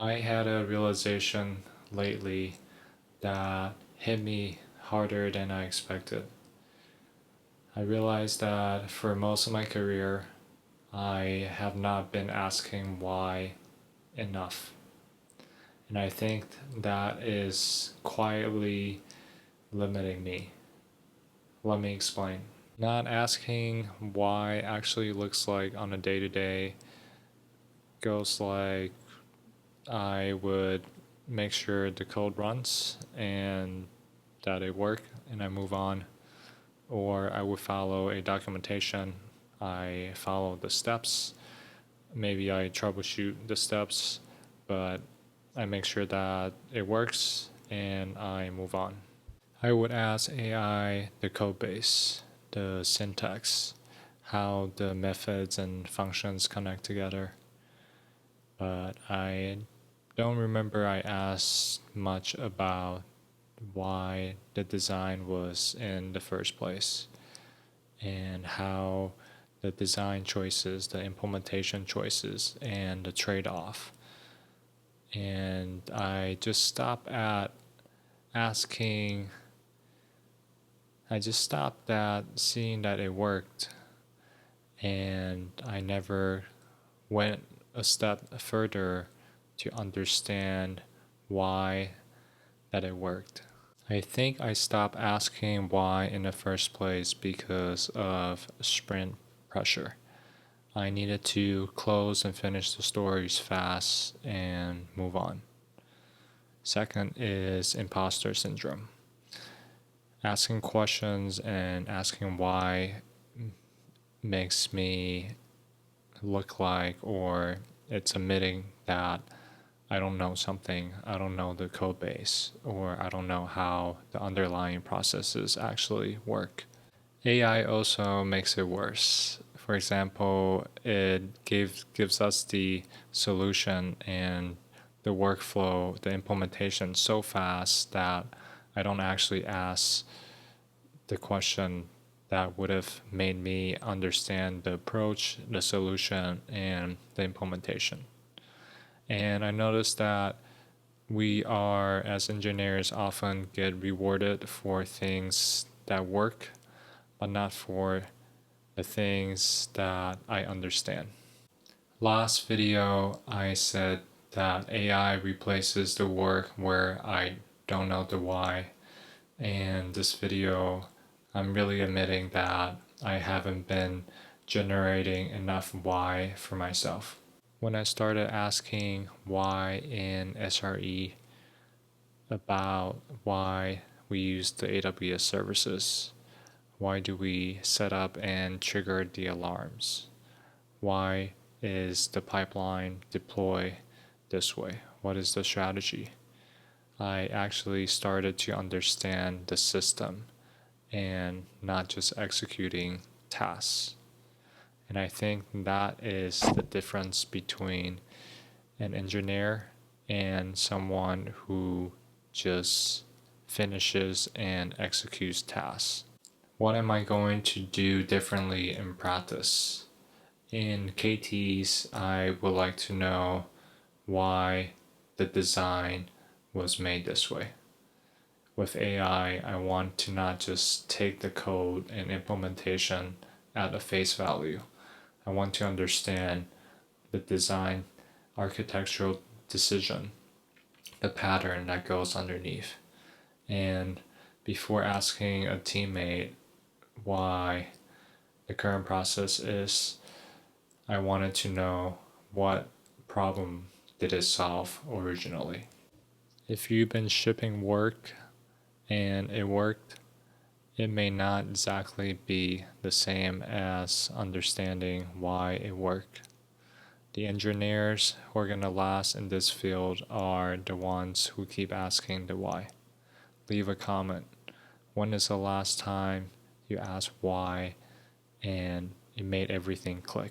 I had a realization lately that hit me harder than I expected. I realized that for most of my career, I have not been asking why enough. And I think that is quietly limiting me. Let me explain. Not asking why actually looks like on a day to day goes like I would make sure the code runs and that it work and I move on. Or I would follow a documentation. I follow the steps. Maybe I troubleshoot the steps, but I make sure that it works and I move on. I would ask AI the code base, the syntax, how the methods and functions connect together. But I don't remember I asked much about why the design was in the first place and how the design choices, the implementation choices, and the trade off. And I just stopped at asking, I just stopped at seeing that it worked, and I never went a step further to understand why that it worked. I think I stopped asking why in the first place because of sprint pressure. I needed to close and finish the stories fast and move on. Second is imposter syndrome. Asking questions and asking why makes me look like, or it's admitting that I don't know something, I don't know the code base, or I don't know how the underlying processes actually work. AI also makes it worse. For example, it gives us the solution and the workflow, the implementation so fast that I don't actually ask the question that would have made me understand the approach, the solution, and the implementation. And I noticed that we are, as engineers, often get rewarded for things that work, but not for the things that I understand. Last video, I said that AI replaces the work where I don't know the why. And this video, I'm really admitting that I haven't been generating enough why for myself. When I started asking why in SRE about why we use the AWS services, why do we set up and trigger the alarms? Why is the pipeline deploy this way? What is the strategy? I actually started to understand the system and not just executing tasks. And I think that is the difference between an engineer and someone who just finishes and executes tasks. What am I going to do differently in practice? In KTs, I would like to know why the design was made this way. With AI, I want to not just take the code and implementation at a face value. I want to understand the design architectural decision, the pattern that goes underneath. And before asking a teammate why the current process is, I wanted to know what problem did it solve originally. If you've been shipping work and it worked, it may not exactly be the same as understanding why it worked. The engineers who are going to last in this field are the ones who keep asking the why. Leave a comment. When is the last time you asked why and it made everything click?